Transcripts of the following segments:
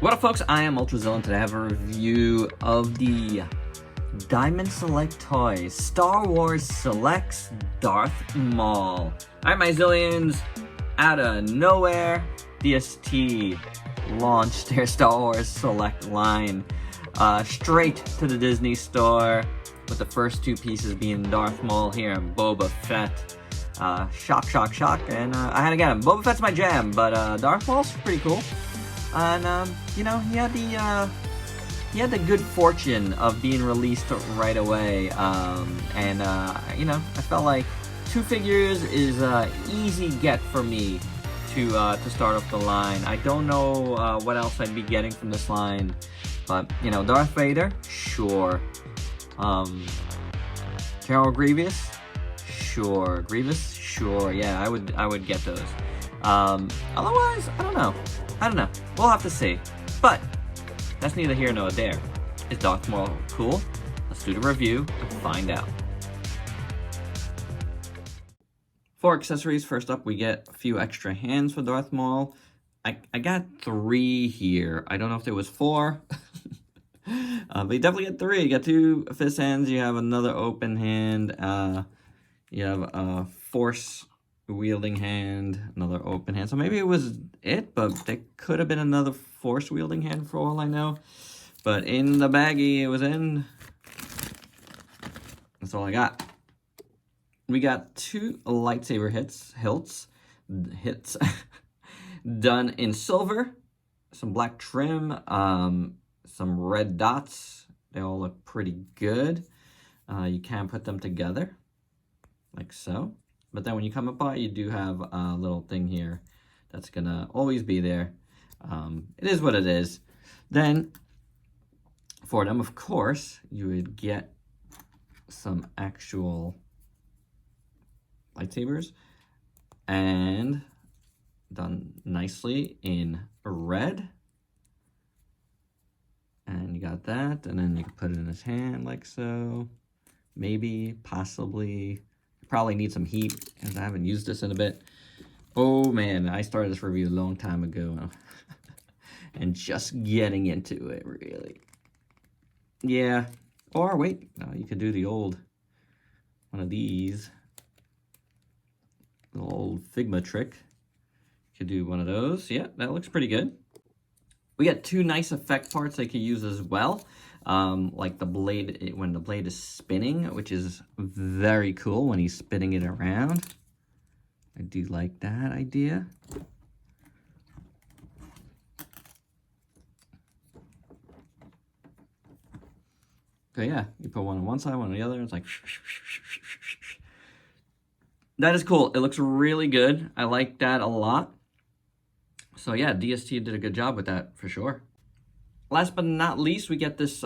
What up, folks? I am Ultrazilla, and today I have a review of the Diamond Select Toys Star Wars Selects Darth Maul. Alright, my zillions, out of nowhere, DST launched their Star Wars Select line straight to the Disney store, with the first two pieces being Darth Maul here and Boba Fett. Shock, and I had to get him. Boba Fett's my jam, but Darth Maul's pretty cool. And you know, he had the good fortune of being released right away. You know, I felt like two figures is an easy get for me to start off the line. I don't know what else I'd be getting from this line, but you know, Darth Vader, sure. General Grievous, sure. Grievous, sure. Yeah, I would get those. Otherwise, I don't know. We'll have to see. But that's neither here nor there. Is Darth Maul cool? Let's do the review and find out. For accessories, first up, we get a few extra hands for Darth Maul. I got 3 here. I don't know if there was 4. But you definitely get 3. You got 2 fist hands. You have another open hand. You have a force wielding hand, another open hand. So maybe it was it, but there could have been another force wielding hand for all I know. But in the baggie it was in. That's all I got. We got 2 lightsaber hilts done in silver, some black trim, some red dots. They all look pretty good. You can put them together like so. But then when you come apart, you do have a little thing here that's gonna always be there. It is what it is. Then for them, of course, you would get some actual lightsabers and done nicely in red. And you got that, and then you can put it in his hand like so. Maybe, possibly. Probably need some heat, because I haven't used this in a bit. Oh man, I started this review a long time ago. And just getting into it, really. Yeah. Or wait, no, you could do the old one of these. The old Figma trick. You could do one of those. Yeah, that looks pretty good. We got 2 nice effect parts they could use as well. Like the blade, when the blade is spinning, which is very cool when he's spinning it around. I do like that idea. So yeah, you put one on one side, one on the other. It's like that is cool. It looks really good. I like that a lot. So yeah, DST did a good job with that for sure. Last but not least, we get this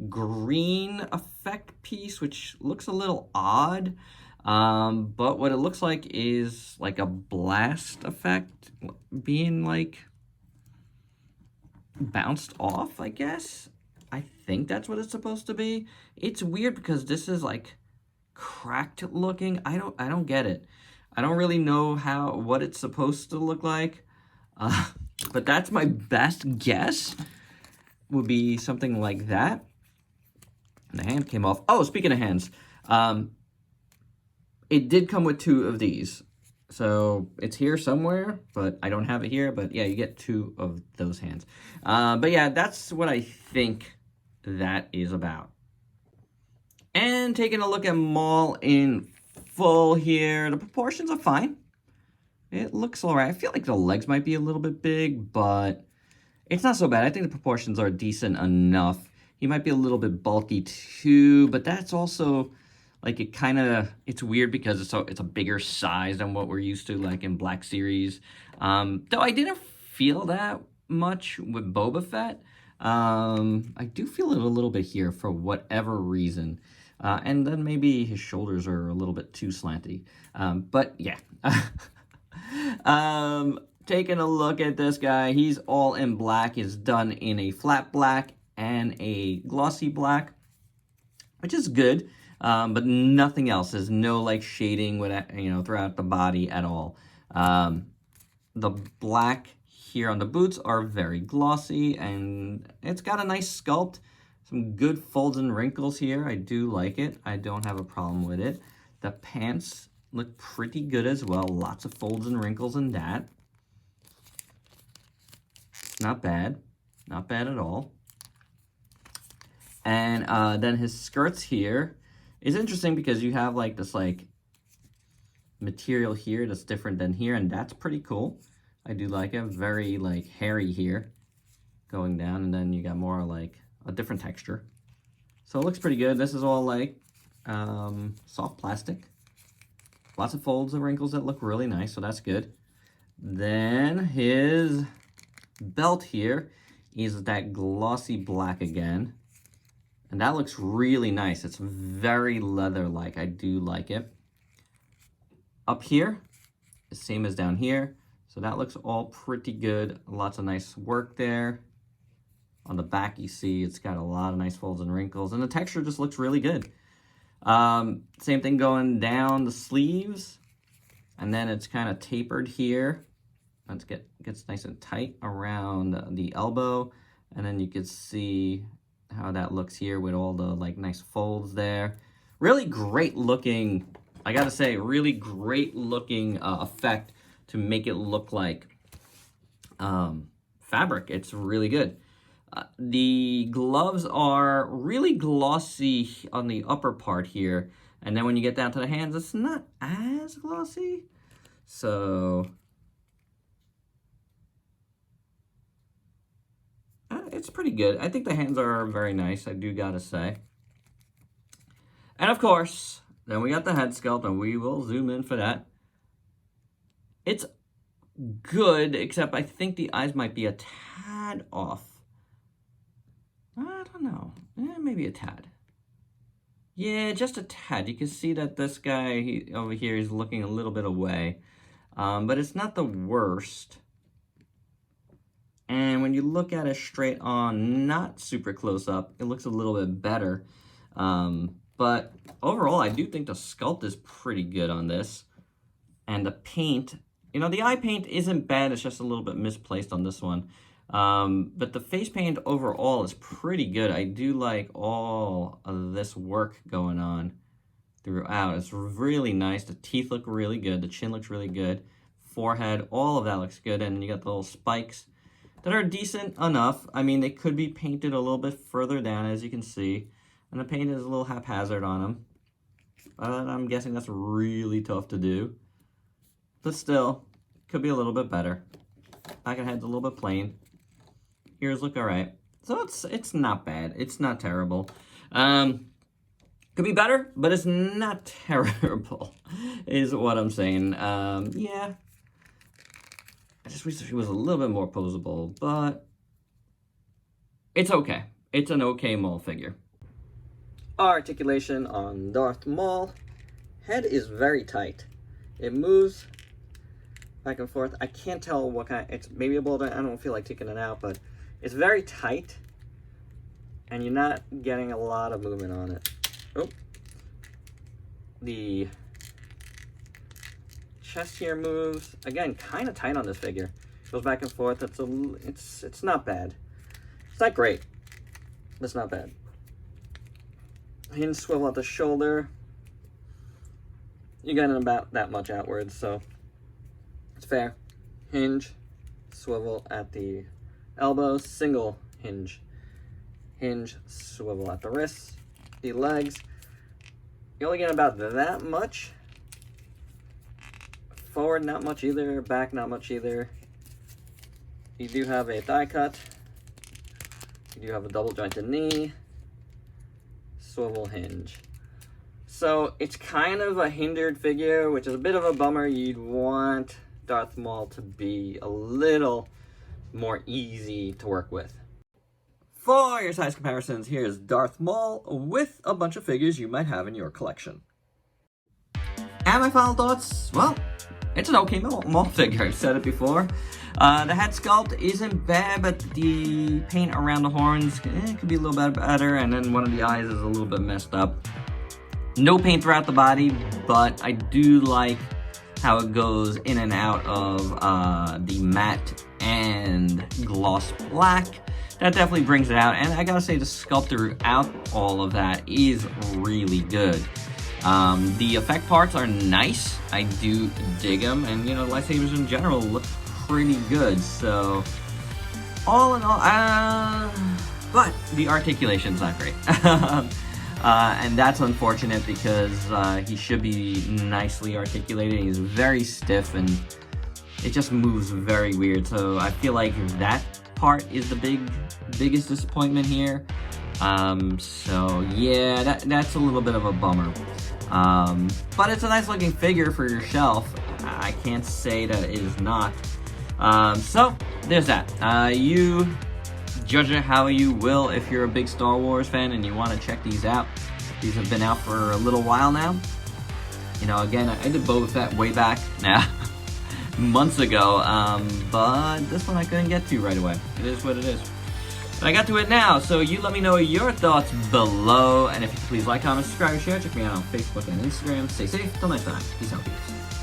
green effect piece, which looks a little odd. But what it looks like is like a blast effect being like bounced off, I guess. I think that's what it's supposed to be. It's weird because this is like cracked looking. I don't get it. I don't really know what it's supposed to look like. But that's my best guess, would be something like that. And the hand came off. Oh, speaking of hands, it did come with 2 of these. So it's here somewhere, but I don't have it here. But yeah, you get 2 of those hands. But yeah, that's what I think that is about. And taking a look at Maul in full here, the proportions are fine. It looks all right. I feel like the legs might be a little bit big, but it's not so bad. I think the proportions are decent enough. He might be a little bit bulky too, but that's also like it's weird because it's a bigger size than what we're used to, like in Black Series. Though I didn't feel that much with Boba Fett. I do feel it a little bit here for whatever reason. And then maybe his shoulders are a little bit too slanty. But yeah. Taking a look at this guy, he's all in black. He's done in a flat black and a glossy black, which is good, but nothing else. There's no like shading with, throughout the body at all. The black here on the boots are very glossy, and it's got a nice sculpt. Some good folds and wrinkles here. I do like it. I don't have a problem with it. The pants look pretty good as well. Lots of folds and wrinkles in that. Not bad. Not bad at all. And then his skirts here is interesting because you have like this like material here that's different than here, and that's pretty cool. I do like it. Very like hairy here going down, and then you got more like a different texture. So it looks pretty good. This is all like soft plastic. Lots of folds and wrinkles that look really nice, so that's good. Then his belt here is that glossy black again. And that looks really nice. It's very leather-like. I do like it. Up here, the same as down here. So that looks all pretty good. Lots of nice work there. On the back, you see it's got a lot of nice folds and wrinkles. And the texture just looks really good. Same thing going down the sleeves. And then it's kind of tapered here. It gets nice and tight around the elbow. And then you can see how that looks here with all the like nice folds there. Really great looking, I gotta say, really great looking effect to make it look like fabric. It's really good. The gloves are really glossy on the upper part here, and then when you get down to the hands, it's not as glossy. So it's pretty good. I think the hands are very nice, I do gotta say. And of course, then we got the head sculpt, and we will zoom in for that. It's good, except I think the eyes might be a tad off. I don't know. Maybe a tad. Yeah, just a tad. You can see that this guy over here is looking a little bit away. But it's not the worst. And when you look at it straight on, not super close up, it looks a little bit better. But overall, I do think the sculpt is pretty good on this. And the paint, you know, the eye paint isn't bad. It's just a little bit misplaced on this one. But the face paint overall is pretty good. I do like all of this work going on throughout. It's really nice. The teeth look really good. The chin looks really good. Forehead, all of that looks good. And you got the little spikes that are decent enough. I mean, they could be painted a little bit further down, as you can see. And the paint is a little haphazard on them. But I'm guessing that's really tough to do. But still, could be a little bit better. Back of the head's a little bit plain. Ears look all right. So it's not bad. It's not terrible. Could be better, but it's not terrible, is what I'm saying. Yeah. I just wish she was a little bit more posable, but it's okay. It's an okay Maul figure. Articulation on Darth Maul. Head is very tight. It moves back and forth. I can't tell what kind. It's maybe a boulder. I don't feel like taking it out, but it's very tight, and you're not getting a lot of movement on it. Oh, the chest here moves again, kind of tight on this figure. Goes back and forth. It's not bad. It's not great. But it's not bad. Hinge swivel at the shoulder. You're getting about that much outwards, so it's fair. Hinge, swivel at the elbow, single hinge. Hinge, swivel at the wrists, the legs. You're only getting about that much. Forward, not much either. Back, not much either. You do have a thigh cut. You do have a double jointed knee. Swivel hinge. So it's kind of a hindered figure, which is a bit of a bummer. You'd want Darth Maul to be a little more easy to work with. For your size comparisons, here's Darth Maul with a bunch of figures you might have in your collection. And my final thoughts, well, it's an okay Maul figure. I've said it before. The head sculpt isn't bad, but the paint around the horns could be a little bit better, and then one of the eyes is a little bit messed up. No paint throughout the body, but I do like how it goes in and out of the matte and gloss black. That definitely brings it out, and I gotta say the sculpt throughout all of that is really good. The effect parts are nice. I do dig them, and you know, lightsabers in general look pretty good. So, all in all, but the articulation's not great. And that's unfortunate because he should be nicely articulated. He's very stiff and it just moves very weird. So I feel like that part is the biggest disappointment here. So yeah, that's a little bit of a bummer. But it's a nice looking figure for your shelf. I can't say that it is not. So there's that. You judge it how you will. If you're a big Star Wars fan and you want to check these out, these have been out for a little while now. You know, again, I did Boba Fett way back now, months ago, but this one I couldn't get to right away. It is what it is. But I got to it now, so you let me know your thoughts below, and if you could please like, comment, subscribe, share, check me out on Facebook and Instagram. Stay safe, till next time. Peace out, peace.